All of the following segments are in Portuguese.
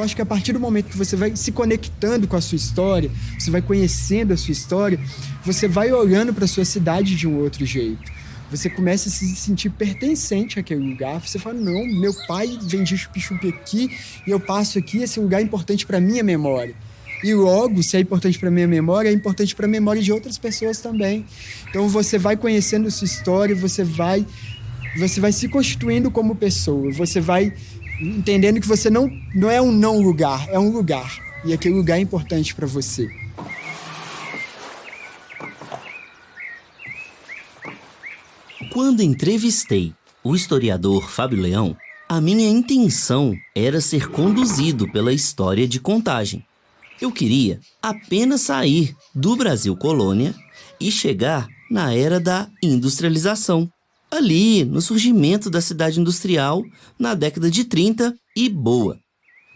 Eu acho que a partir do momento que você vai se conectando com a sua história, você vai conhecendo a sua história, você vai olhando para a sua cidade de um outro jeito. Você começa a se sentir pertencente àquele lugar. Você fala, não, meu pai vendia chup-chup aqui e eu passo aqui, esse lugar é importante para a minha memória. E logo, se é importante para a minha memória, é importante para a memória de outras pessoas também. Então você vai conhecendo a sua história, você vai se constituindo como pessoa, você vai entendendo que você não é um não lugar, é um lugar. E aquele lugar é importante para você. Quando entrevistei o historiador Fábio Leão, a minha intenção era ser conduzido pela história de Contagem. Eu queria apenas sair do Brasil colônia e chegar na era da industrialização, ali no surgimento da cidade industrial na década de 30 e boa.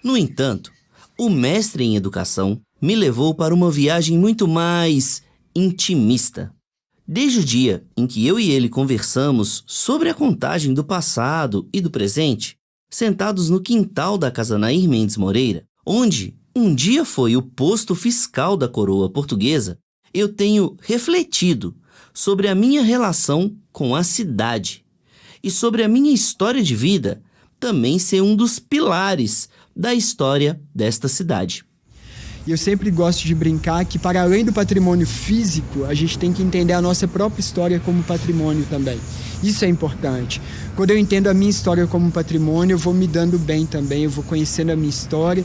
No entanto, o mestre em educação me levou para uma viagem muito mais intimista. Desde o dia em que eu e ele conversamos sobre a Contagem do passado e do presente, sentados no quintal da casa Nair Mendes Moreira, onde um dia foi o posto fiscal da coroa portuguesa, eu tenho refletido sobre a minha relação com a cidade e sobre a minha história de vida também ser um dos pilares da história desta cidade. E eu sempre gosto de brincar que, para além do patrimônio físico, a gente tem que entender a nossa própria história como patrimônio também. Isso é importante. Quando eu entendo a minha história como patrimônio, eu vou me dando bem também, eu vou conhecendo a minha história,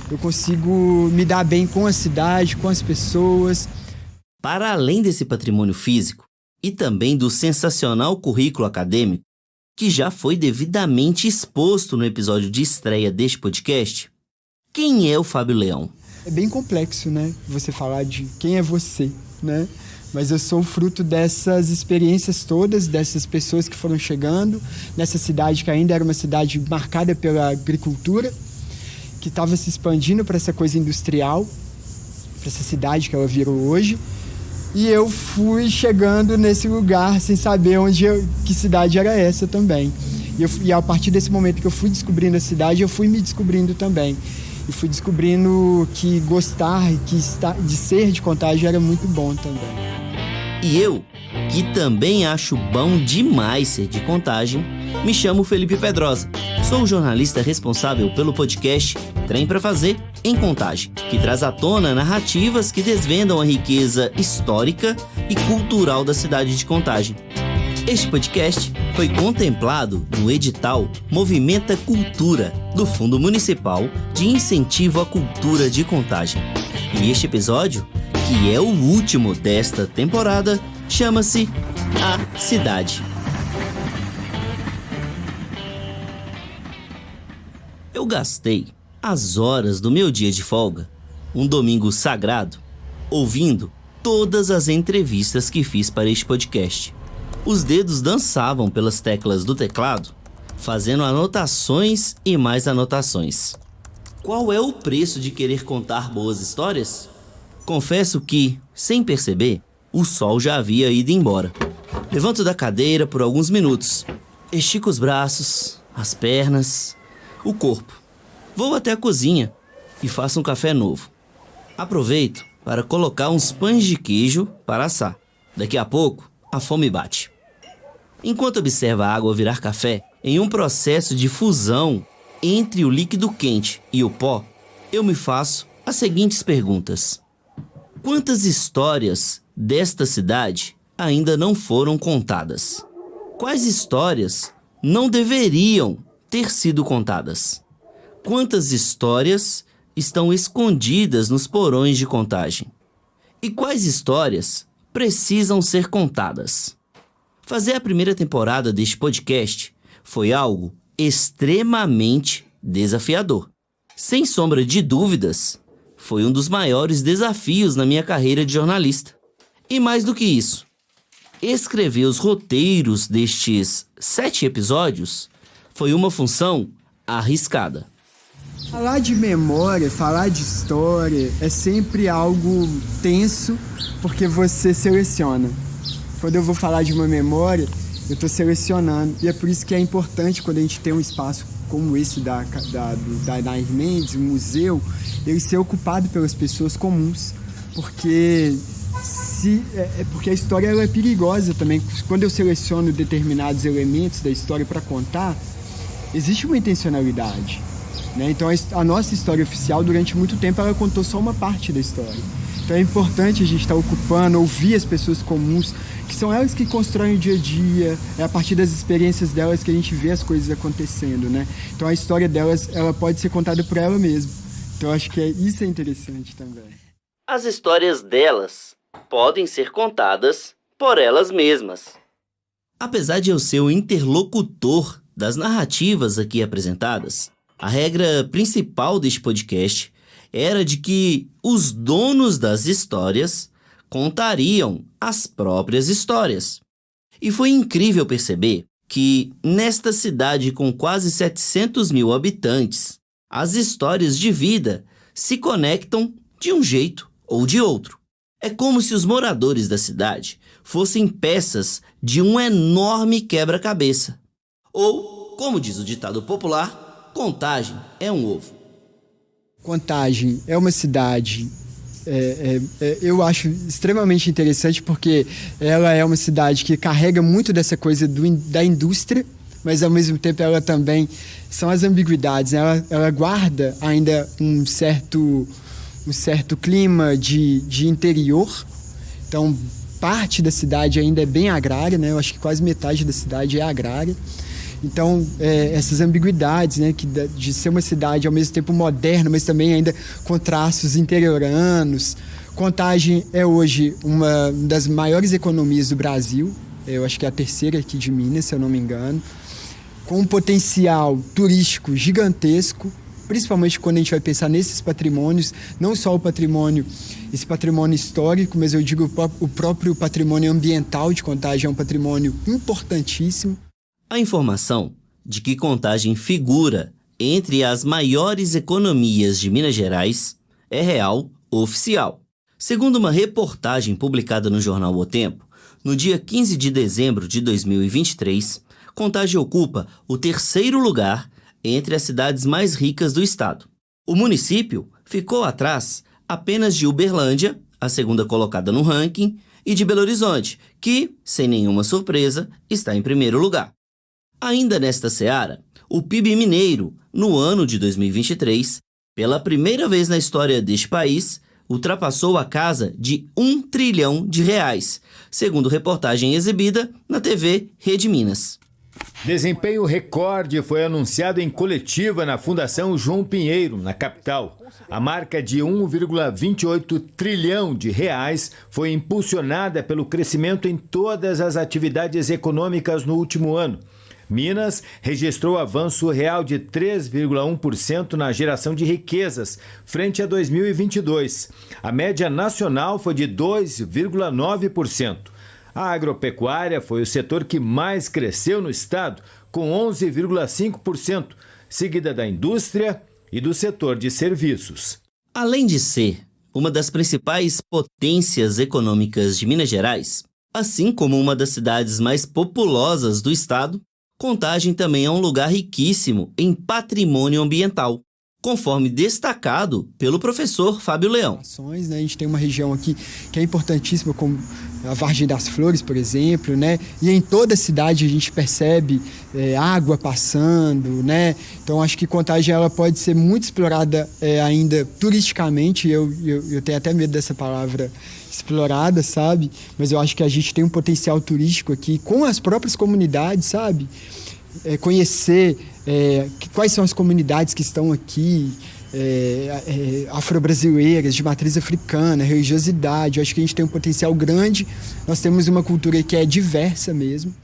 eu consigo me dar bem com a cidade, com as pessoas. Para além desse patrimônio físico e também do sensacional currículo acadêmico, que já foi devidamente exposto no episódio de estreia deste podcast, quem é o Fábio Leão? É bem complexo, né? Você falar de quem é você, né? Mas eu sou fruto dessas experiências todas, dessas pessoas que foram chegando nessa cidade que ainda era uma cidade marcada pela agricultura, que estava se expandindo para essa coisa industrial, para essa cidade que ela virou hoje. E eu fui chegando nesse lugar sem saber que cidade era essa também. E a partir desse momento que eu fui descobrindo a cidade, eu fui me descobrindo também. E fui descobrindo que gostar de ser de Contagem era muito bom também. E eu, que também acho bom demais ser de Contagem, me chamo Felipe Pedrosa. Sou o jornalista responsável pelo podcast Trem pra Fazer em Contagem, que traz à tona narrativas que desvendam a riqueza histórica e cultural da cidade de Contagem. Este podcast foi contemplado no edital Movimenta Cultura, do Fundo Municipal de Incentivo à Cultura de Contagem. E este episódio, que é o último desta temporada, chama-se A Cidade. Eu gastei as horas do meu dia de folga, um domingo sagrado, ouvindo todas as entrevistas que fiz para este podcast. Os dedos dançavam pelas teclas do teclado, fazendo anotações e mais anotações. Qual é o preço de querer contar boas histórias? Confesso que, sem perceber, o sol já havia ido embora. Levanto da cadeira por alguns minutos, estico os braços, as pernas, o corpo. Vou até a cozinha e faço um café novo. Aproveito para colocar uns pães de queijo para assar. Daqui a pouco, a fome bate. Enquanto observo a água virar café, em um processo de fusão entre o líquido quente e o pó, eu me faço as seguintes perguntas. Quantas histórias desta cidade ainda não foram contadas? Quais histórias não deveriam ter sido contadas? Quantas histórias estão escondidas nos porões de Contagem? E quais histórias precisam ser contadas? Fazer a primeira temporada deste podcast foi algo extremamente desafiador. Sem sombra de dúvidas, foi um dos maiores desafios na minha carreira de jornalista. E mais do que isso, escrever os roteiros destes 7 episódios foi uma função arriscada. Falar de memória, falar de história é sempre algo tenso, porque você seleciona. Quando eu vou falar de uma memória, eu estou selecionando. E é por isso que é importante, quando a gente tem um espaço como esse da Nair Mendes, o museu, ele ser ocupado pelas pessoas comuns, porque a história ela é perigosa também. Quando eu seleciono determinados elementos da história para contar, existe uma intencionalidade, né? Então a nossa história oficial, durante muito tempo, ela contou só uma parte da história. Então é importante a gente estar ocupando, ouvir as pessoas comuns, que são elas que constroem o dia a dia, é a partir das experiências delas que a gente vê as coisas acontecendo, né? Então a história delas, ela pode ser contada por ela mesma. Então eu acho que isso é interessante também. As histórias delas podem ser contadas por elas mesmas. Apesar de eu ser o interlocutor das narrativas aqui apresentadas, a regra principal deste podcast era de que os donos das histórias contariam as próprias histórias. E foi incrível perceber que, nesta cidade com quase 700 mil habitantes, as histórias de vida se conectam de um jeito ou de outro. É como se os moradores da cidade fossem peças de um enorme quebra-cabeça. Ou, como diz o ditado popular, Contagem é um ovo. Contagem é uma cidade, eu acho extremamente interessante, porque ela é uma cidade que carrega muito dessa coisa da indústria, mas ao mesmo tempo ela também são as ambiguidades, né? Ela guarda ainda um certo clima de interior. Então parte da cidade ainda é bem agrária, né? Eu acho que quase metade da cidade é agrária. Então, essas ambiguidades, né, de ser uma cidade ao mesmo tempo moderna, mas também ainda com traços interioranos. Contagem é hoje uma das maiores economias do Brasil, eu acho que é a terceira aqui de Minas, se eu não me engano, com um potencial turístico gigantesco, principalmente quando a gente vai pensar nesses patrimônios, não só esse patrimônio histórico, mas eu digo o próprio patrimônio ambiental de Contagem é um patrimônio importantíssimo. A informação de que Contagem figura entre as maiores economias de Minas Gerais é real oficial. Segundo uma reportagem publicada no jornal O Tempo, no dia 15 de dezembro de 2023, Contagem ocupa o terceiro lugar entre as cidades mais ricas do estado. O município ficou atrás apenas de Uberlândia, a segunda colocada no ranking, e de Belo Horizonte, que, sem nenhuma surpresa, está em primeiro lugar. Ainda nesta seara, o PIB mineiro, no ano de 2023, pela primeira vez na história deste país, ultrapassou a casa de R$1 trilhão, segundo reportagem exibida na TV Rede Minas. Desempenho recorde foi anunciado em coletiva na Fundação João Pinheiro, na capital. A marca de R$1,28 trilhão foi impulsionada pelo crescimento em todas as atividades econômicas no último ano. Minas registrou avanço real de 3,1% na geração de riquezas, frente a 2022. A média nacional foi de 2,9%. A agropecuária foi o setor que mais cresceu no estado, com 11,5%, seguida da indústria e do setor de serviços. Além de ser uma das principais potências econômicas de Minas Gerais, assim como uma das cidades mais populosas do estado, Contagem também é um lugar riquíssimo em patrimônio ambiental, conforme destacado pelo professor Fábio Leão. A gente tem uma região aqui que é importantíssima, como a Vargem das Flores, por exemplo, né? E em toda a cidade a gente percebe água passando, né? Então acho que Contagem ela pode ser muito explorada ainda turisticamente. Eu tenho até medo dessa palavra explorada, sabe? Mas eu acho que a gente tem um potencial turístico aqui com as próprias comunidades, sabe? Conhecer quais são as comunidades que estão aqui, afro-brasileiras, de matriz africana, religiosidade. Eu acho que a gente tem um potencial grande. Nós temos uma cultura que é diversa mesmo.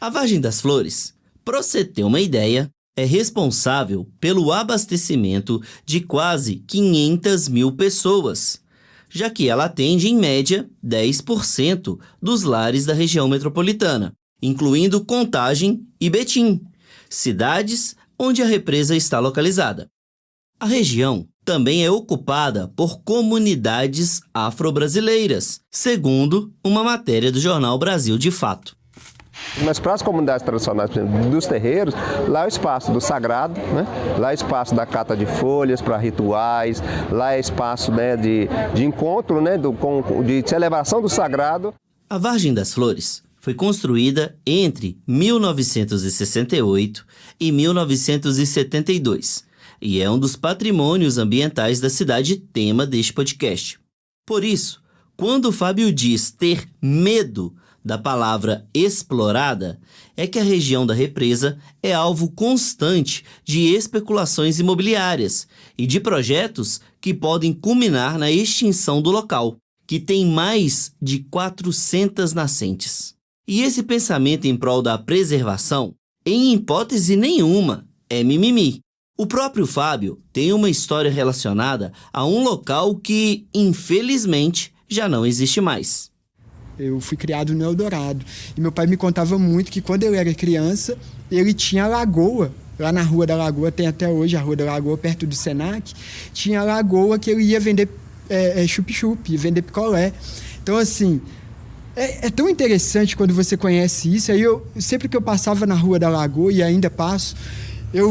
A Vargem das Flores, para você ter uma ideia, é responsável pelo abastecimento de quase 500 mil pessoas, já que ela atende, em média, 10% dos lares da região metropolitana, incluindo Contagem e Betim, cidades onde a represa está localizada. A região também é ocupada por comunidades afro-brasileiras, segundo uma matéria do jornal Brasil de Fato. Mas para as comunidades tradicionais, por exemplo, dos terreiros, lá é o espaço do sagrado, né? Lá é o espaço da cata de folhas para rituais, lá é espaço, né, de encontro, né, de celebração do sagrado. A Vargem das Flores foi construída entre 1968 e 1972 e é um dos patrimônios ambientais da cidade tema deste podcast. Por isso, quando o Fábio diz ter medo da palavra explorada, é que a região da represa é alvo constante de especulações imobiliárias e de projetos que podem culminar na extinção do local, que tem mais de 400 nascentes. E esse pensamento em prol da preservação, em hipótese nenhuma, é mimimi. O próprio Fábio tem uma história relacionada a um local que, infelizmente, já não existe mais. Eu fui criado no Eldorado. E meu pai me contava muito que quando eu era criança, ele tinha a lagoa. Lá na Rua da Lagoa, tem até hoje a Rua da Lagoa, perto do Senac. Tinha a lagoa que eu ia vender chup-chup, vender picolé. Então, assim, é tão interessante quando você conhece isso. Aí sempre que eu passava na Rua da Lagoa, e ainda passo, eu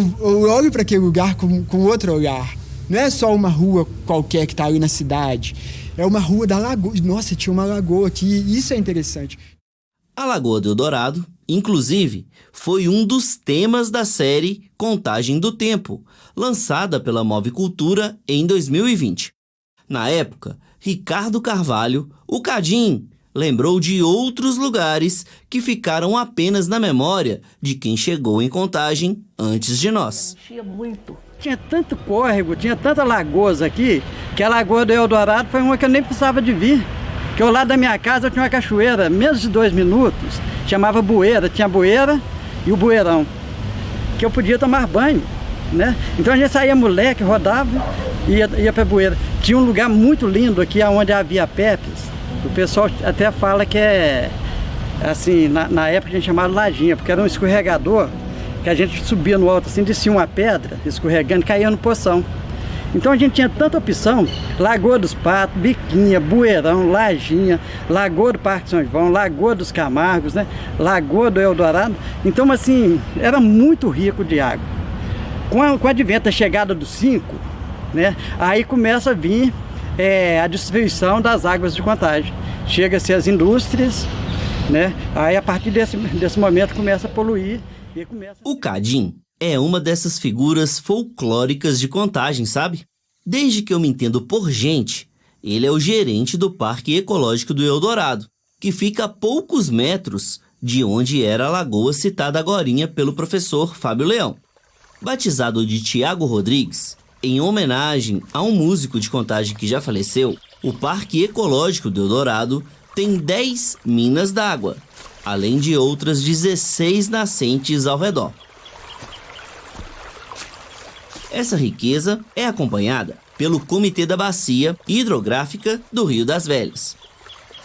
olho para aquele lugar com outro olhar. Não é só uma rua qualquer que está ali na cidade. É uma rua da lagoa. Nossa, tinha uma lagoa aqui. Isso é interessante. A Lagoa do Eldorado, inclusive, foi um dos temas da série Contagem do Tempo, lançada pela Move Cultura em 2020. Na época, Ricardo Carvalho, o Cadim, lembrou de outros lugares que ficaram apenas na memória de quem chegou em Contagem antes de nós. Tinha tanto córrego, tinha tantas lagoas aqui, que a Lagoa do Eldorado foi uma que eu nem precisava de vir. Que ao lado da minha casa eu tinha uma cachoeira, menos de 2 minutos, chamava Bueira, tinha a Bueira e o Bueirão, que eu podia tomar banho, né? Então a gente saía moleque, rodava e ia para Bueira. Tinha um lugar muito lindo aqui, onde havia pepes. O pessoal até fala que é, assim, na época a gente chamava lajinha, porque era um escorregador, que a gente subia no alto assim, descia uma pedra, escorregando, e caía no poção. Então a gente tinha tanta opção: Lagoa dos Patos, Biquinha, Bueirão, Lajinha, Lagoa do Parque São João, Lagoa dos Camargos, né? Lagoa do Eldorado. Então, assim, era muito rico de água. Com o advento da chegada dos 5, né? Aí começa a vir a destruição das águas de Contagem. Chega-se as indústrias, né? Aí a partir desse momento começa a poluir. O Cadim é uma dessas figuras folclóricas de Contagem, sabe? Desde que eu me entendo por gente, ele é o gerente do Parque Ecológico do Eldorado, que fica a poucos metros de onde era a lagoa citada agorinha pelo professor Fábio Leão. Batizado de Tiago Rodrigues, em homenagem a um músico de Contagem que já faleceu, o Parque Ecológico do Eldorado tem 10 minas d'água, além de outras 16 nascentes ao redor. Essa riqueza é acompanhada pelo Comitê da Bacia Hidrográfica do Rio das Velhas.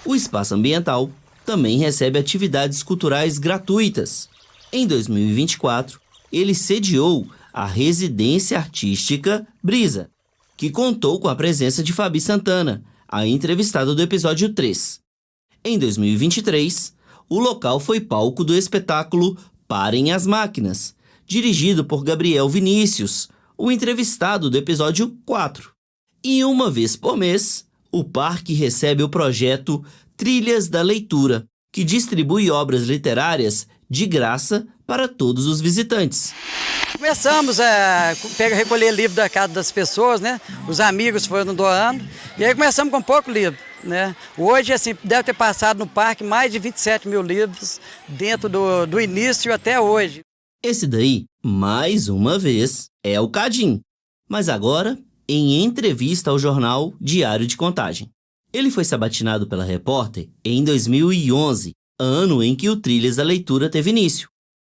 O espaço ambiental também recebe atividades culturais gratuitas. Em 2024, ele sediou a Residência Artística Brisa, que contou com a presença de Fabi Santana, a entrevistada do episódio 3. Em 2023, o local foi palco do espetáculo Parem as Máquinas, dirigido por Gabriel Vinícius, o entrevistado do episódio 4. E uma vez por mês, o parque recebe o projeto Trilhas da Leitura, que distribui obras literárias de graça para todos os visitantes. Começamos a recolher livro da casa das pessoas, né? Os amigos foram doando, e aí começamos com pouco livro, né? Hoje, assim, deve ter passado no parque mais de 27 mil livros dentro do início até hoje. Esse daí, mais uma vez, é o Cadim, mas agora em entrevista ao jornal Diário de Contagem. Ele foi sabatinado pela repórter em 2011, ano em que o Trilhas da Leitura teve início.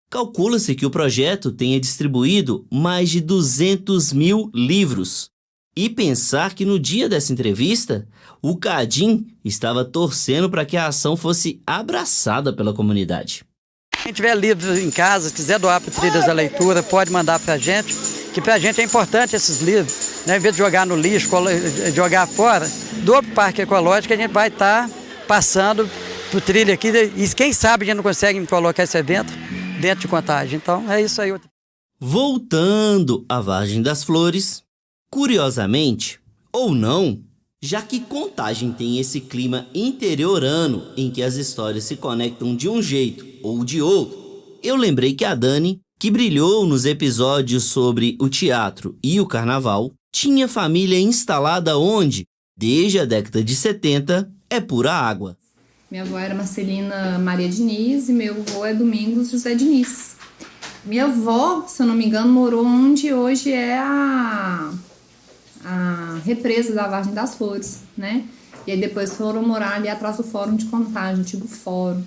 Calcula-se que o projeto tenha distribuído mais de 200 mil livros. E pensar que no dia dessa entrevista, o Cadim estava torcendo para que a ação fosse abraçada pela comunidade. Quem tiver livros em casa, quiser doar para Trilhas da Leitura, pode mandar para a gente, que para a gente é importante esses livros, né? Em vez de jogar no lixo, jogar fora, doa para o Parque Ecológico, a gente vai estar passando pro trilho aqui, e quem sabe a gente não consegue me colocar esse evento dentro de Contagem. Então, é isso aí. Voltando à Vargem das Flores, curiosamente, ou não, já que Contagem tem esse clima interiorano em que as histórias se conectam de um jeito ou de outro, eu lembrei que a Dani, que brilhou nos episódios sobre o teatro e o carnaval, tinha família instalada onde, desde a década de 70, é pura água. Minha avó era Marcelina Maria Diniz e meu avô é Domingos José Diniz. Minha avó, se eu não me engano, morou onde hoje é a represa da Vargem das Flores, né? E aí depois foram morar ali atrás do Fórum de Contagem, antigo fórum.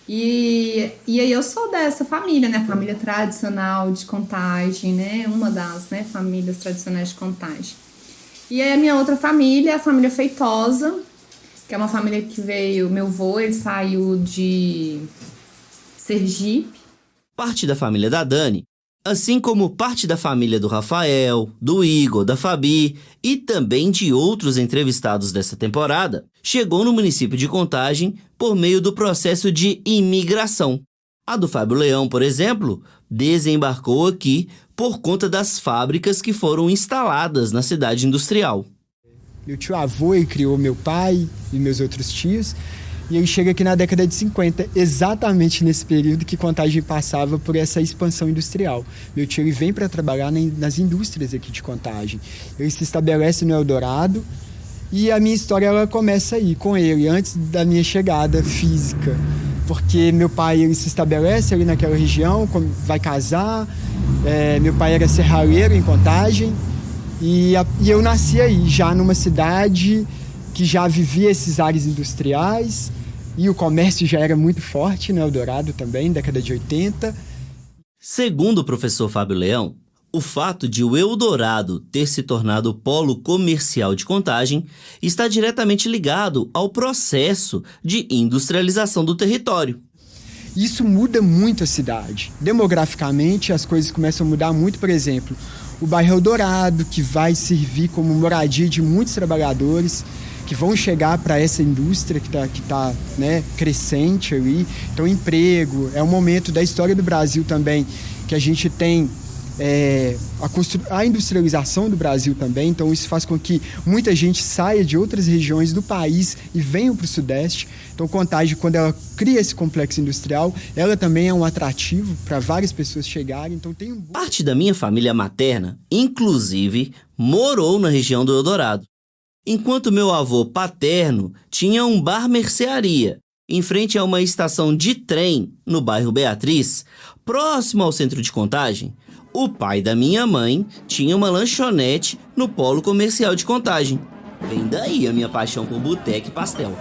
E aí eu sou dessa família, né? Família tradicional de Contagem, né? Uma das, né, famílias tradicionais de Contagem. E aí a minha outra família, a família Feitosa, que é uma família que veio... Meu avô, ele saiu de Sergipe. Parte da família da Dani, assim como parte da família do Rafael, do Igor, da Fabi e também de outros entrevistados dessa temporada, chegou no município de Contagem por meio do processo de imigração. A do Fábio Leão, por exemplo, desembarcou aqui por conta das fábricas que foram instaladas na cidade industrial. Meu tio-avô criou meu pai e meus outros tios, e ele chega aqui na década de 50, exatamente nesse período que Contagem passava por essa expansão industrial. Meu tio ele vem para trabalhar nas indústrias aqui de Contagem. Ele se estabelece no Eldorado e a minha história ela começa aí, com ele, antes da minha chegada física. Porque meu pai ele se estabelece ali naquela região, vai casar, meu pai era serralheiro em Contagem e eu nasci aí, já numa cidade que já vivia esses ares industriais. E o comércio já era muito forte no Eldorado também, década de 80. Segundo o professor Fábio Leão, o fato de o Eldorado ter se tornado o polo comercial de Contagem está diretamente ligado ao processo de industrialização do território. Isso muda muito a cidade. Demograficamente, as coisas começam a mudar muito. Por exemplo, o bairro Eldorado, que vai servir como moradia de muitos trabalhadores que vão chegar para essa indústria que tá, né, crescente ali. Então, emprego, é um momento da história do Brasil também que a gente tem a industrialização do Brasil também. Então, isso faz com que muita gente saia de outras regiões do país e venham para o Sudeste. Então, Contagem, quando ela cria esse complexo industrial, ela também é um atrativo para várias pessoas chegarem. Então, Parte da minha família materna, inclusive, morou na região do Eldorado. Enquanto meu avô paterno tinha um bar-mercearia em frente a uma estação de trem no bairro Beatriz, próximo ao centro de Contagem, o pai da minha mãe tinha uma lanchonete no polo comercial de Contagem. Vem daí a minha paixão por boteca e pastel.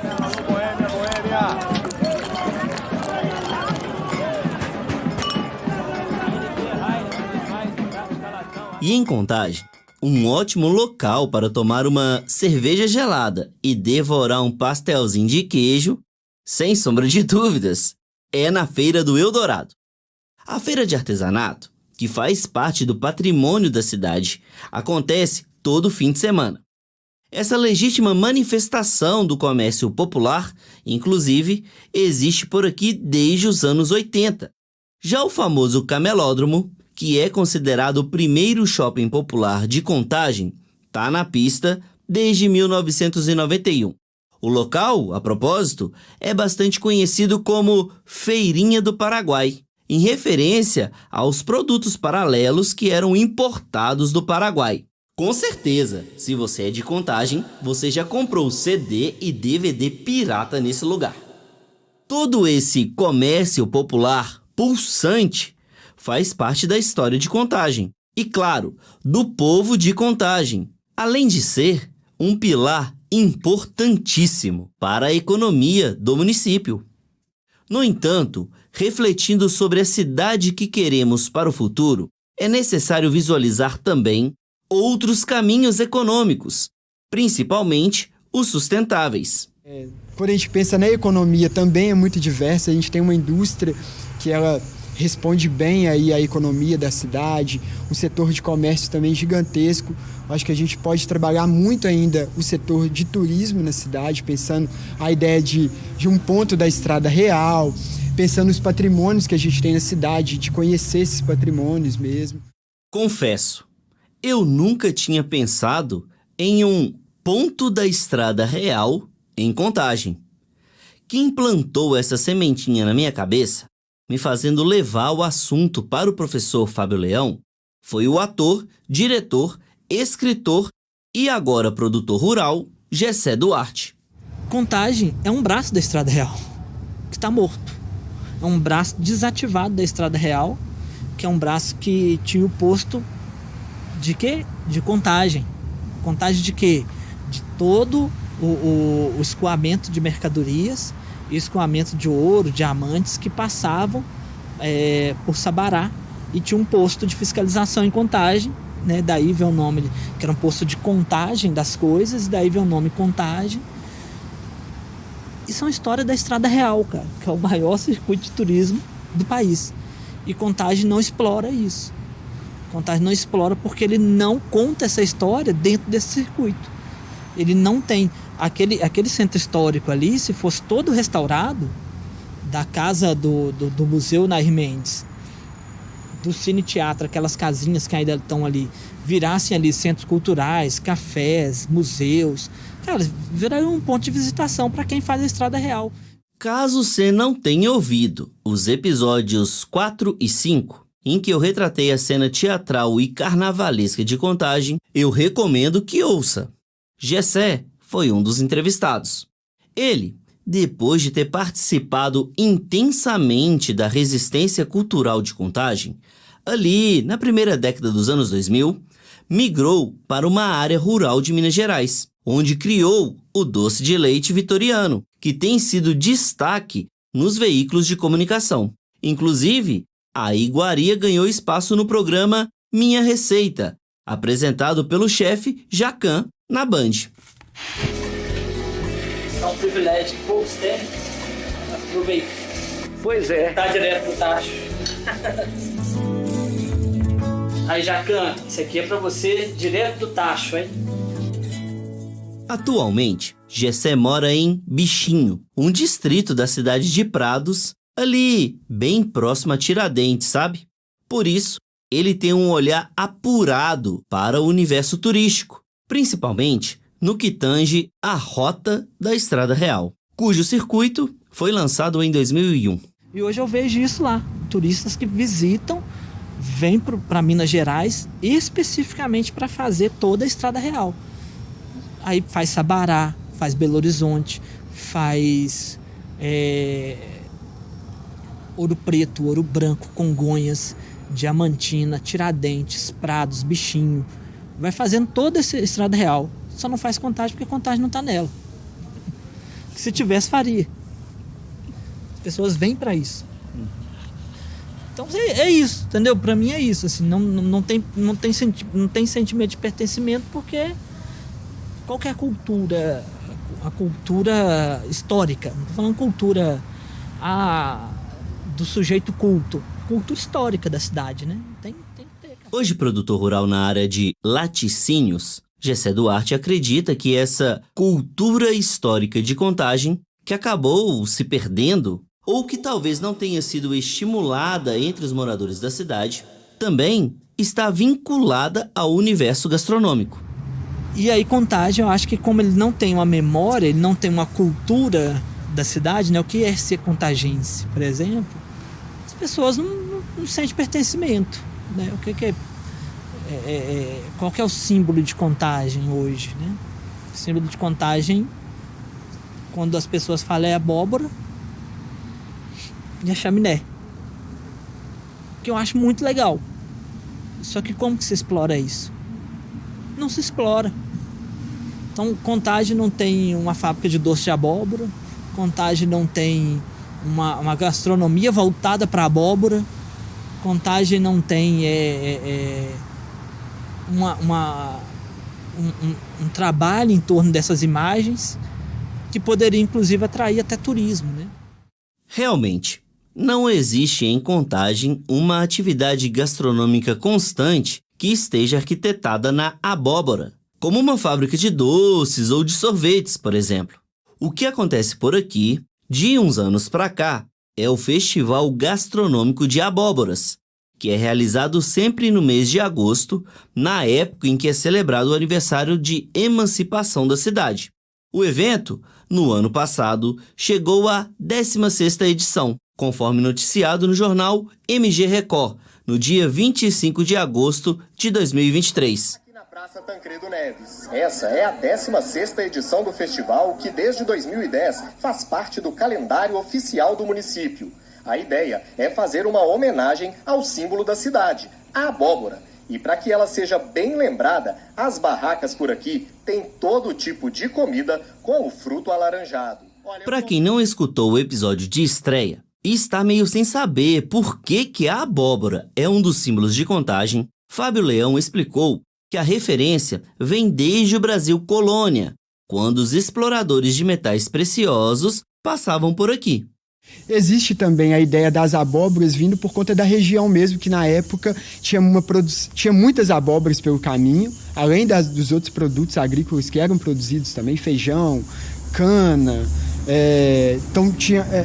E em Contagem, um ótimo local para tomar uma cerveja gelada e devorar um pastelzinho de queijo, sem sombra de dúvidas, é na Feira do Eldorado. A feira de artesanato, que faz parte do patrimônio da cidade, acontece todo fim de semana. Essa legítima manifestação do comércio popular, inclusive, existe por aqui desde os anos 80. Já o famoso camelódromo, que é considerado o primeiro shopping popular de Contagem, está na pista desde 1991. O local, a propósito, é bastante conhecido como Feirinha do Paraguai, em referência aos produtos paralelos que eram importados do Paraguai. Com certeza, se você é de Contagem, você já comprou CD e DVD pirata nesse lugar. Todo esse comércio popular pulsante faz parte da história de Contagem e, claro, do povo de Contagem, além de ser um pilar importantíssimo para a economia do município. No entanto, refletindo sobre a cidade que queremos para o futuro, é necessário visualizar também outros caminhos econômicos, principalmente os sustentáveis. Quando a gente pensa na economia, também é muito diversa. A gente tem uma indústria que ela responde bem aí à economia da cidade, um setor de comércio também gigantesco. Acho que a gente pode trabalhar muito ainda o setor de turismo na cidade, pensando a ideia de um ponto da Estrada Real, pensando nos patrimônios que a gente tem na cidade, de conhecer esses patrimônios mesmo. Confesso, eu nunca tinha pensado em um ponto da Estrada Real em Contagem. Quem plantou essa sementinha na minha cabeça, me fazendo levar o assunto para o professor Fábio Leão, foi o ator, diretor, escritor e agora produtor rural, Gessé Duarte. Contagem é um braço da Estrada Real, que está morto. É um braço desativado da Estrada Real, que é um braço que tinha o posto de quê? De Contagem. Contagem de quê? De todo o escoamento de mercadorias, escoamento de ouro, diamantes que passavam por Sabará, e tinha um posto de fiscalização em Contagem, né? Daí veio o nome, que era um posto de contagem das coisas, daí veio o nome Contagem. Isso é uma história da Estrada Real, cara, que é o maior circuito de turismo do país. E Contagem não explora isso. Contagem não explora porque ele não conta essa história dentro desse circuito. Ele não tem aquele centro histórico ali, se fosse todo restaurado, da casa do Museu Nair Mendes, do Cine Teatro, aquelas casinhas que ainda estão ali, virassem ali centros culturais, cafés, museus, cara, viraria um ponto de visitação para quem faz a Estrada Real. Caso você não tenha ouvido os episódios 4 e 5, em que eu retratei a cena teatral e carnavalesca de Contagem, eu recomendo que ouça. Gessé foi um dos entrevistados. Ele, depois de ter participado intensamente da resistência cultural de Contagem, ali na primeira década dos anos 2000, migrou para uma área rural de Minas Gerais, onde criou o doce de leite vitoriano, que tem sido destaque nos veículos de comunicação. Inclusive, a iguaria ganhou espaço no programa Minha Receita, apresentado pelo chefe Jacan na Band. É um privilégio que poucos têm. Aproveita. Pois é. Tá direto do tacho. Aí, Jacan, isso aqui é pra você direto do tacho, hein? Atualmente, Gessé mora em Bichinho, um distrito da cidade de Prados, ali bem próximo a Tiradentes, sabe? Por isso, ele tem um olhar apurado para o universo turístico, principalmente no que tange a Rota da Estrada Real, cujo circuito foi lançado em 2001. E hoje eu vejo isso lá, turistas que visitam, vêm para Minas Gerais especificamente para fazer toda a Estrada Real. Aí faz Sabará, faz Belo Horizonte, faz Ouro Preto, Ouro Branco, Congonhas, Diamantina, Tiradentes, Prados, Bichinho. Vai fazendo toda essa Estrada Real. Só não faz Contagem porque Contagem não está nela. Se tivesse, faria. As pessoas vêm para isso. Então é isso, entendeu? Para mim é isso. Assim, não tem sentimento de pertencimento, porque qualquer cultura, a cultura histórica, não estou falando cultura do sujeito culto, cultura histórica da cidade, né? Tem que ter. Cara. Hoje produtor rural na área de laticínios, Gessé Duarte acredita que essa cultura histórica de Contagem, que acabou se perdendo, ou que talvez não tenha sido estimulada entre os moradores da cidade, também está vinculada ao universo gastronômico. E aí Contagem, eu acho que como ele não tem uma memória, ele não tem uma cultura da cidade, né? O que é ser contagense, por exemplo, as pessoas não sentem pertencimento, né? O que é qual que é o símbolo de Contagem hoje, né? O símbolo de Contagem, quando as pessoas falam, é abóbora e a chaminé, que eu acho muito legal. Só que como que se explora isso? Não se explora. Então Contagem não tem uma fábrica de doce de abóbora, Contagem não tem uma gastronomia voltada para abóbora, Contagem não tem um trabalho em torno dessas imagens que poderia inclusive atrair até turismo, né? Realmente, Não existe em Contagem uma atividade gastronômica constante que esteja arquitetada na abóbora, como uma fábrica de doces ou de sorvetes, por exemplo. O que acontece por aqui, de uns anos para cá, é o Festival Gastronômico de Abóboras, que é realizado sempre no mês de agosto, na época em que é celebrado o aniversário de emancipação da cidade. O evento, no ano passado, chegou à 16ª edição, conforme noticiado no jornal MG Record, no dia 25 de agosto de 2023. Praça Tancredo Neves. Essa é a 16ª edição do festival que desde 2010 faz parte do calendário oficial do município. A ideia é fazer uma homenagem ao símbolo da cidade, a abóbora. E para que ela seja bem lembrada, as barracas por aqui têm todo tipo de comida com o fruto alaranjado. Para quem não escutou o episódio de estreia e está meio sem saber por que a abóbora é um dos símbolos de Contagem, Fábio Leão explicou que a referência vem desde o Brasil colônia, quando os exploradores de metais preciosos passavam por aqui. Existe também a ideia das abóboras vindo por conta da região mesmo, que na época tinha muitas abóboras pelo caminho, além dos outros produtos agrícolas que eram produzidos também, feijão, cana. Então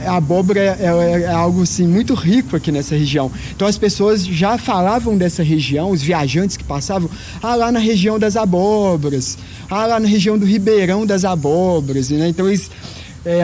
a abóbora é algo assim, muito rico aqui nessa região. Então as pessoas já falavam dessa região, os viajantes que passavam, lá na região das abóboras, lá na região do Ribeirão das Abóboras, né? Então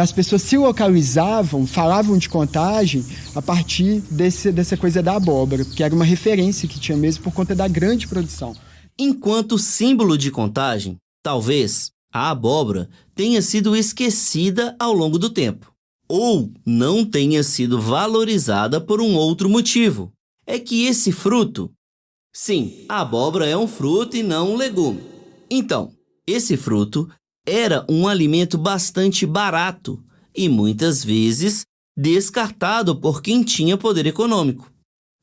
as pessoas se localizavam, falavam de Contagem a partir dessa coisa da abóbora, que era uma referência que tinha mesmo por conta da grande produção. Enquanto símbolo de Contagem, talvez a abóbora tenha sido esquecida ao longo do tempo, ou não tenha sido valorizada por um outro motivo. É que esse fruto... Sim, a abóbora é um fruto e não um legume. Então, esse fruto era um alimento bastante barato e muitas vezes descartado por quem tinha poder econômico.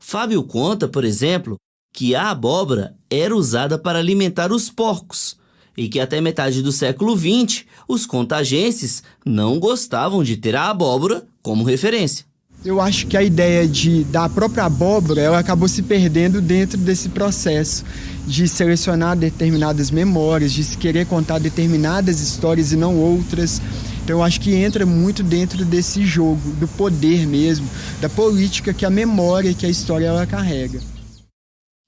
Fábio conta, por exemplo, que a abóbora era usada para alimentar os porcos e que até metade do século XX os contagenses não gostavam de ter a abóbora como referência. Eu acho que a ideia da própria abóbora ela acabou se perdendo dentro desse processo de selecionar determinadas memórias, de se querer contar determinadas histórias e não outras. Então eu acho que entra muito dentro desse jogo, do poder mesmo, da política que a memória, que a história ela carrega.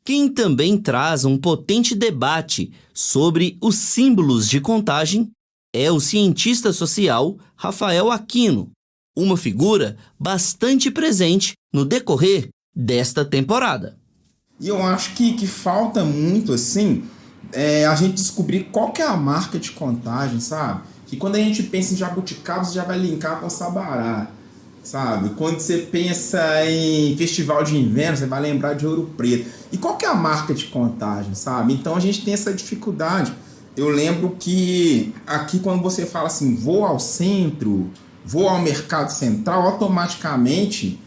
Quem também traz um potente debate sobre os símbolos de Contagem é o cientista social Rafael Aquino, uma figura bastante presente no decorrer desta temporada. E eu acho que falta muito, assim, a gente descobrir qual que é a marca de Contagem, sabe? Que quando a gente pensa em jabuticaba, você já vai linkar com Sabará, sabe? Quando você pensa em festival de inverno, você vai lembrar de Ouro Preto. E qual que é a marca de Contagem, sabe? Então a gente tem essa dificuldade. Eu lembro que aqui quando você fala assim, vou ao centro, vou ao mercado central, automaticamente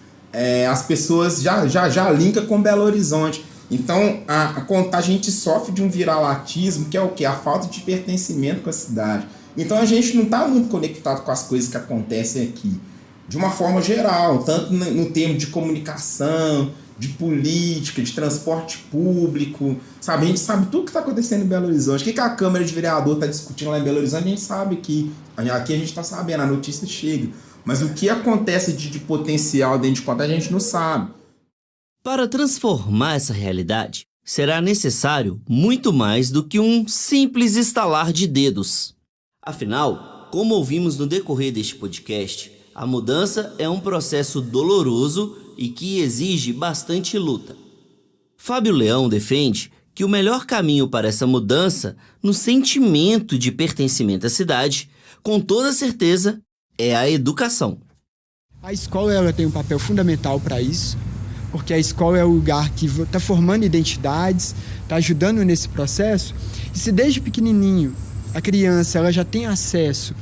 as pessoas já linkam com Belo Horizonte. Então a Contagem, a gente sofre de um viralatismo, que é o quê? A falta de pertencimento com a cidade. Então a gente não está muito conectado com as coisas que acontecem aqui, de uma forma geral, tanto no termo de comunicação, de política, de transporte público, sabe? A gente sabe tudo que está acontecendo em Belo Horizonte. O que a Câmara de Vereador está discutindo lá em Belo Horizonte, a gente sabe que aqui a gente está sabendo, a notícia chega. Mas o que acontece de potencial dentro de Contagem, a gente não sabe. Para transformar essa realidade, será necessário muito mais do que um simples estalar de dedos. Afinal, como ouvimos no decorrer deste podcast, a mudança é um processo doloroso e que exige bastante luta. Fábio Leão defende que o melhor caminho para essa mudança no sentimento de pertencimento à cidade, com toda certeza, é a educação. A escola ela tem um papel fundamental para isso, porque a escola é o lugar que está formando identidades, está ajudando nesse processo. E se desde pequenininho a criança ela já tem acesso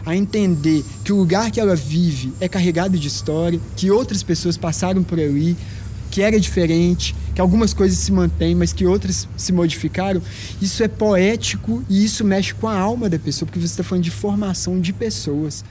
a entender que o lugar que ela vive é carregado de história, que outras pessoas passaram por ali, que era diferente, que algumas coisas se mantêm, mas que outras se modificaram, isso é poético e isso mexe com a alma da pessoa, porque você está falando de formação de pessoas.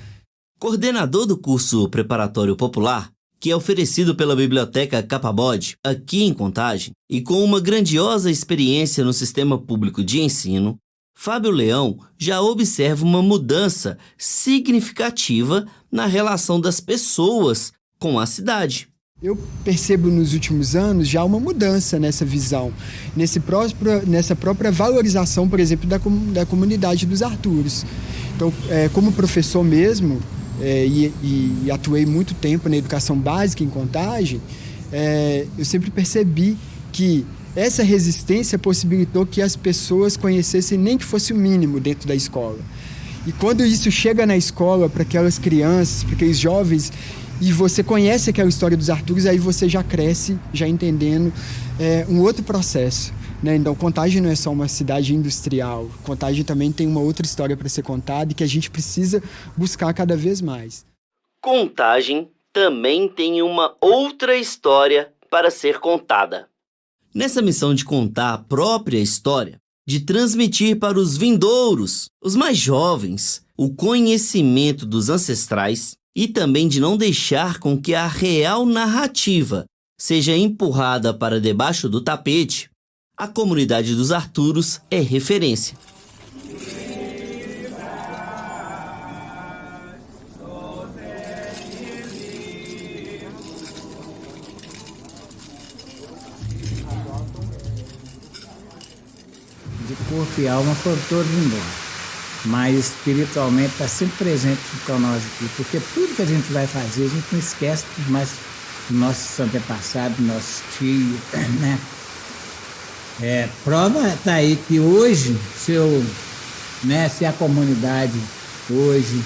Coordenador do curso preparatório popular, que é oferecido pela Biblioteca Capabode, aqui em Contagem, e com uma grandiosa experiência no sistema público de ensino, Fábio Leão já observa uma mudança significativa na relação das pessoas com a cidade. Eu percebo nos últimos anos já uma mudança nessa visão, nessa própria valorização, por exemplo, da comunidade dos Arturos. Então, como professor mesmo, e atuei muito tempo na educação básica em Contagem, eu sempre percebi que essa resistência possibilitou que as pessoas conhecessem nem que fosse o mínimo dentro da escola. E quando isso chega na escola para aquelas crianças, para aqueles jovens, e você conhece aquela história dos Arturos, aí você já cresce, já entendendo um outro processo, né? Então, Contagem não é só uma cidade industrial. Contagem também tem uma outra história para ser contada e que a gente precisa buscar cada vez mais. Contagem também tem uma outra história para ser contada. Nessa missão de contar a própria história, de transmitir para os vindouros, os mais jovens, o conhecimento dos ancestrais e também de não deixar com que a real narrativa seja empurrada para debaixo do tapete, a comunidade dos Arturos é referência. De corpo e alma foram todos embora, mas espiritualmente está sempre presente com nós aqui, porque tudo que a gente vai fazer, a gente não esquece mais dos nossos antepassados, dos nossos tios, né? Prova está aí que hoje, se a comunidade hoje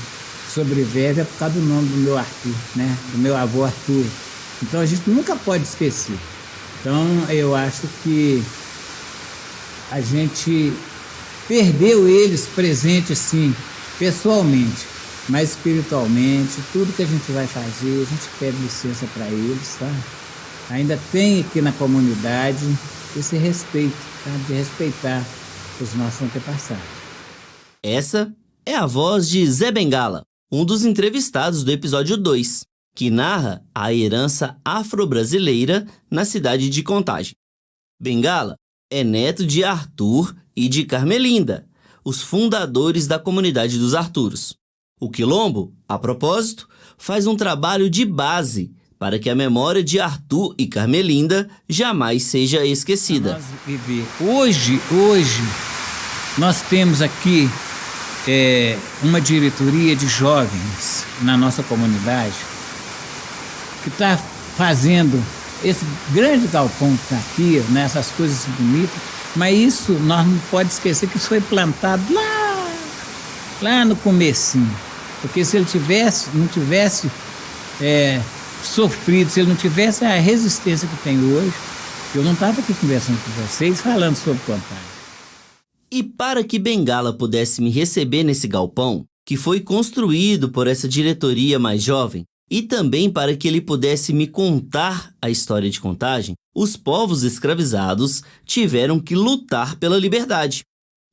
sobrevive é por causa do nome do meu Arthur, né? Do meu avô Arthur. Então a gente nunca pode esquecer. Então eu acho que a gente perdeu eles presente assim, pessoalmente, mas espiritualmente, tudo que a gente vai fazer, a gente pede licença para eles, tá? Ainda tem aqui na comunidade esse respeito, tá? De respeitar os nossos antepassados. Essa é a voz de Zé Bengala, um dos entrevistados do episódio 2, que narra a herança afro-brasileira na cidade de Contagem. Bengala é neto de Arthur e de Carmelinda, os fundadores da comunidade dos Arturos. O Quilombo, a propósito, faz um trabalho de base para que a memória de Arthur e Carmelinda jamais seja esquecida. Hoje nós temos aqui uma diretoria de jovens na nossa comunidade que está fazendo esse grande galpão que está aqui, né, essas coisas bonitas, mas isso nós não podemos esquecer que isso foi plantado lá no comecinho, porque se ele não tivesse sofrido, se ele não tivesse a resistência que tem hoje, eu não estava aqui conversando com vocês, falando sobre Contagem. E para que Bengala pudesse me receber nesse galpão, que foi construído por essa diretoria mais jovem, e também para que ele pudesse me contar a história de Contagem, os povos escravizados tiveram que lutar pela liberdade.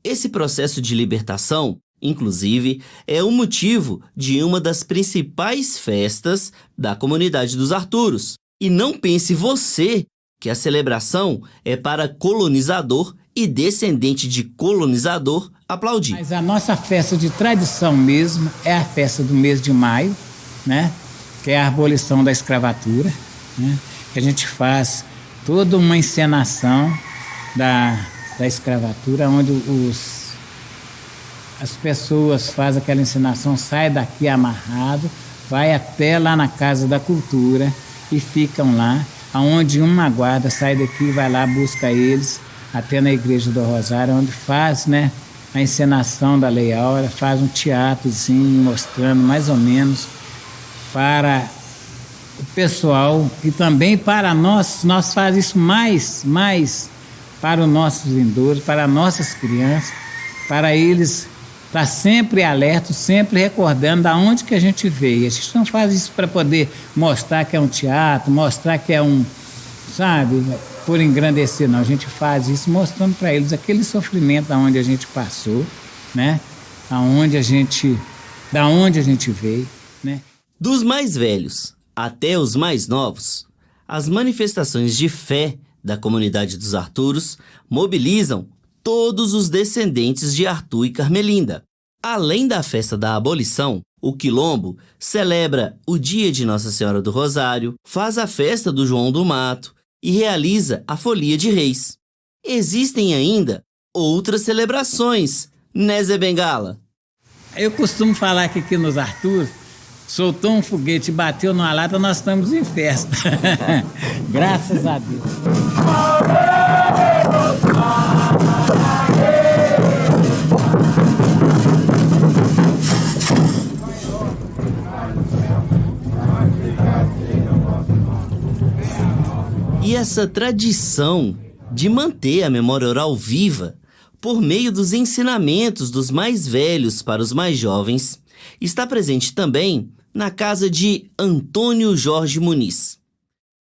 Esse processo de libertação, inclusive, é o motivo de uma das principais festas da comunidade dos Arturos. E não pense você que a celebração é para colonizador e descendente de colonizador aplaudir. Mas a nossa festa de tradição mesmo é a festa do mês de maio, né? Que é a abolição da escravatura, né? Que a gente faz toda uma encenação da escravatura, onde as pessoas fazem aquela encenação, sai daqui amarrado, vai até lá na Casa da Cultura e ficam lá, onde uma guarda sai daqui e vai lá, busca eles, até na Igreja do Rosário, onde faz, né, a encenação da Lei Áurea, faz um teatrozinho mostrando mais ou menos para o pessoal e também para nós fazemos isso mais para os nossos vindouros, para nossas crianças, para eles estar sempre alertos, sempre recordando de onde que a gente veio. A gente não faz isso para poder mostrar que é um teatro, mostrar que é por engrandecer, não. A gente faz isso mostrando para eles aquele sofrimento aonde a gente passou, né? Da onde a gente veio, né? Dos mais velhos até os mais novos, as manifestações de fé da comunidade dos Arturos mobilizam todos os descendentes de Arthur e Carmelinda. Além da festa da abolição, o Quilombo celebra o dia de Nossa Senhora do Rosário, faz a festa do João do Mato e realiza a Folia de Reis. Existem ainda outras celebrações, né, Zé Bengala? Eu costumo falar que aqui nos Arthur, soltou um foguete, bateu numa lata, nós estamos em festa. Graças a Deus. E essa tradição de manter a memória oral viva por meio dos ensinamentos dos mais velhos para os mais jovens está presente também na casa de Antônio Jorge Muniz.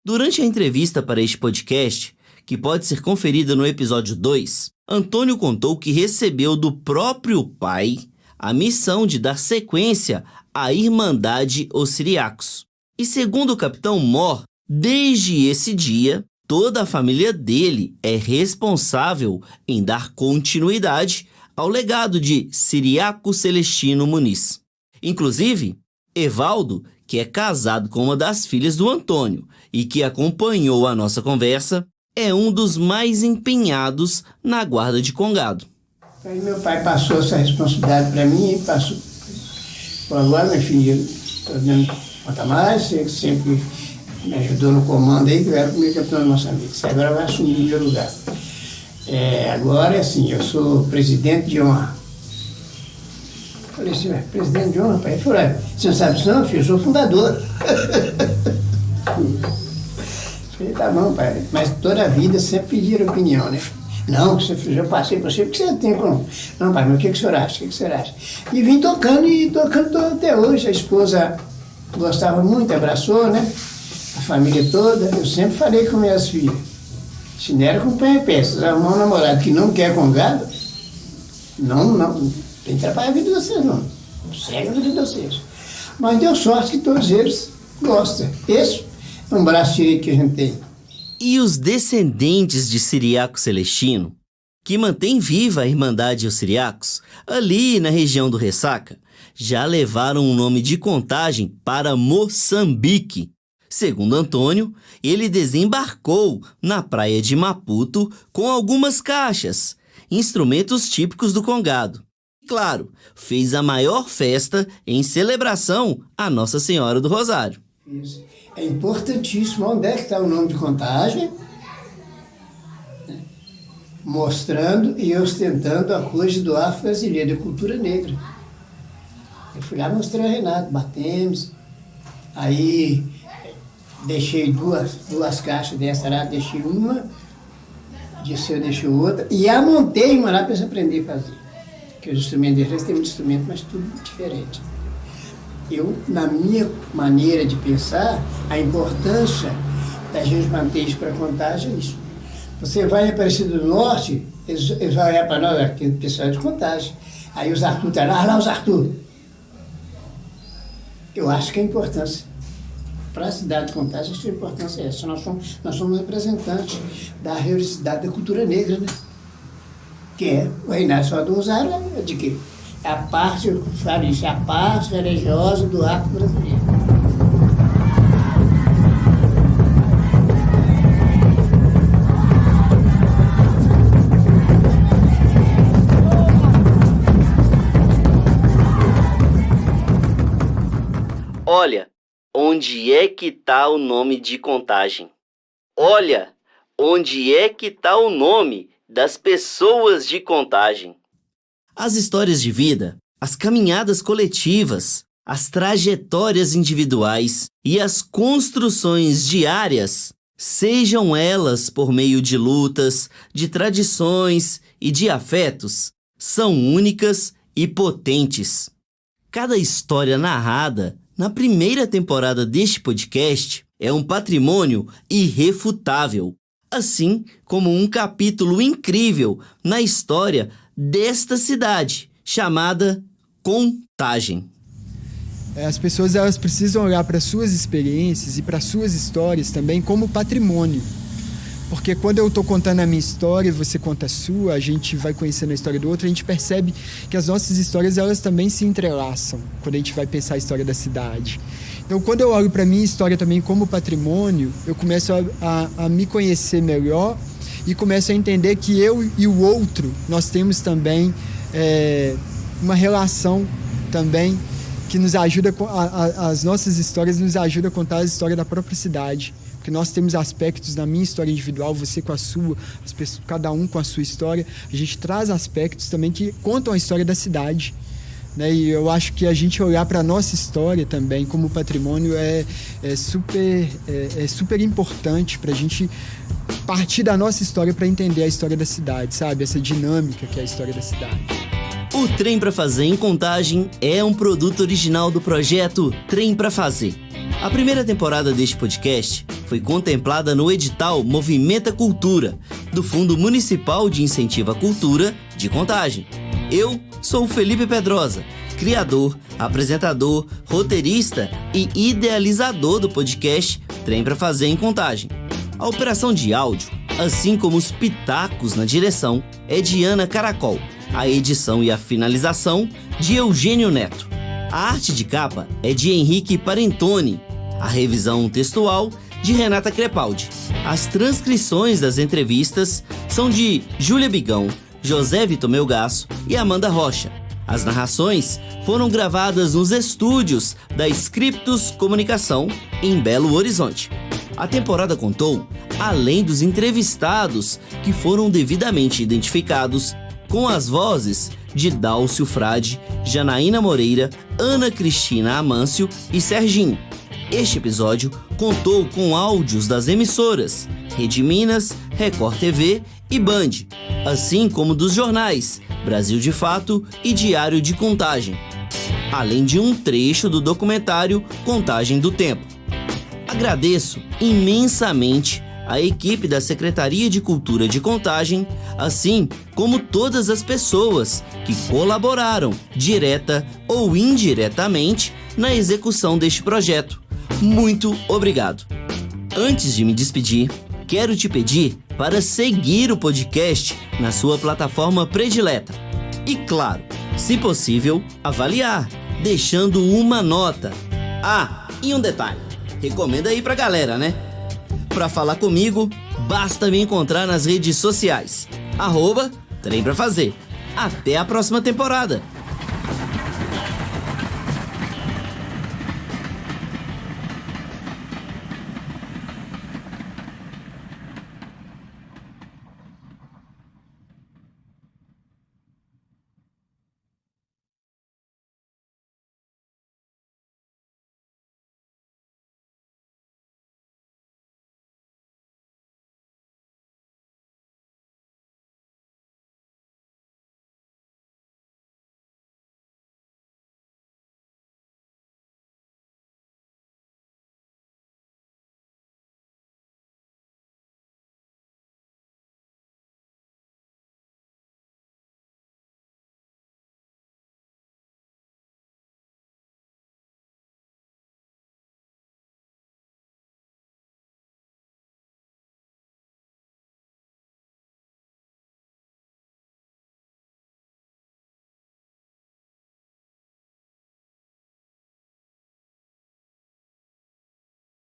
Durante a entrevista para este podcast, que pode ser conferida no episódio 2, Antônio contou que recebeu do próprio pai a missão de dar sequência à Irmandade Os Siriacos. E segundo o capitão Mor, desde esse dia, toda a família dele é responsável em dar continuidade ao legado de Ciriaco Celestino Muniz. Inclusive, Evaldo, que é casado com uma das filhas do Antônio e que acompanhou a nossa conversa, é um dos mais empenhados na guarda de Congado. Aí meu pai passou essa responsabilidade para mim e passou. Agora, meu filho, estou dando conta mais, você sempre me ajudou no comando aí, que eu era o primeiro capitão de Moçambique. Você agora vai assumir o meu lugar. Agora, assim, eu sou presidente de honra. Falei assim, presidente de honra, pai? Ele falou, você não sabe disso não, filho? Eu sou fundador. Falei, tá bom, pai, mas toda a vida sempre pediram opinião, né? Não, que você eu passei por você, porque você tem como. Não, pai, mas o que o senhor acha? O que o senhor acha? E vim tocando até hoje. A esposa gostava muito, abraçou, né? A família toda. Eu sempre falei com minhas filhas, se não era com pé e peças, arrumar um namorado que não quer Congado, não, tem que trabalhar a vida de vocês, não. Segue a vida de vocês. Mas deu sorte que todos eles gostam. Esse é um braço direito que a gente tem. E os descendentes de Ciriaco Celestino, que mantém viva a Irmandade Os Siriacos, ali na região do Ressaca, já levaram o nome de Contagem para Moçambique. Segundo Antônio, ele desembarcou na praia de Maputo com algumas caixas, instrumentos típicos do Congado. E, claro, fez a maior festa em celebração a Nossa Senhora do Rosário. Isso. É importantíssimo. Onde é que está o nome de Contagem? Mostrando e ostentando a coisa do afro-brasileiro, da cultura negra. Eu fui lá e mostrei a Renato, batemos. Aí deixei duas caixas dessa lá, deixei uma, disse eu deixei outra, e a montei uma lá para você aprender a fazer. Porque os instrumentos deles tem um instrumento, mas tudo diferente. Eu, na minha maneira de pensar, a importância da gente manter isso para Contagem é isso. Você vai em Aparecida do Norte, eles vão olhar para nós, aqui o pessoal de Contagem. Aí os Arthur estão lá os Arthur. Eu acho que a importância para a cidade de Contagem, a importância é essa. Nós somos representantes da religiosidade da cultura negra, né? Que é o Reinado Senhora do Rosário, é de quê? É a parte, eu falo isso, é a parte religiosa do arco brasileiro. Olha, onde é que tá o nome de Contagem? Olha, onde é que tá o nome das pessoas de Contagem? As histórias de vida, as caminhadas coletivas, as trajetórias individuais e as construções diárias, sejam elas por meio de lutas, de tradições e de afetos, são únicas e potentes. Cada história narrada na primeira temporada deste podcast é um patrimônio irrefutável, assim como um capítulo incrível na história desta cidade, chamada Contagem. as pessoas elas precisam olhar para suas experiências e para suas histórias também como patrimônio. Porque quando eu estou contando a minha história e você conta a sua, a gente vai conhecendo a história do outro, a gente percebe que as nossas histórias elas também se entrelaçam quando a gente vai pensar a história da cidade. Então, quando eu olho para a minha história também como patrimônio, eu começo a me conhecer melhor e começo a entender que eu e o outro, nós temos também uma relação também que nos ajuda, as nossas histórias nos ajudam a contar a história da própria cidade. Porque nós temos aspectos na minha história individual, você com a sua, cada um com a sua história. A gente traz aspectos também que contam a história da cidade. Né? E eu acho que a gente olhar para a nossa história também como patrimônio é super importante para a gente partir da nossa história para entender a história da cidade, sabe? Essa dinâmica que é a história da cidade. O Trem pra Fazer em Contagem é um produto original do projeto Trem pra Fazer. A primeira temporada deste podcast foi contemplada no edital Movimenta Cultura, do Fundo Municipal de Incentivo à Cultura de Contagem. Eu sou o Felipe Pedrosa, criador, apresentador, roteirista e idealizador do podcast Trem pra Fazer em Contagem. A operação de áudio, assim como os pitacos na direção, é de Ana Caracol. A edição e a finalização de Eugênio Neto. A arte de capa é de Henrique Parentoni. A revisão textual de Renata Crepaldi. As transcrições das entrevistas são de Júlia Bigão, José Vitor Melgaço e Amanda Rocha. As narrações foram gravadas nos estúdios da Scriptus Comunicação, em Belo Horizonte. A temporada contou, além dos entrevistados que foram devidamente identificados, com as vozes de Dálcio Frade, Janaína Moreira, Ana Cristina Amâncio e Serginho. Este episódio contou com áudios das emissoras Rede Minas, Record TV e Band, assim como dos jornais Brasil de Fato e Diário de Contagem, além de um trecho do documentário Contagem do Tempo. Agradeço imensamente a equipe da Secretaria de Cultura de Contagem, assim como todas as pessoas que colaboraram, direta ou indiretamente, na execução deste projeto. Muito obrigado! Antes de me despedir, quero te pedir para seguir o podcast na sua plataforma predileta. E claro, se possível, avaliar, deixando uma nota. Ah, e um detalhe, recomenda aí pra galera, né? Para falar comigo, basta me encontrar nas redes sociais. @Trem pra Fazer. Até a próxima temporada!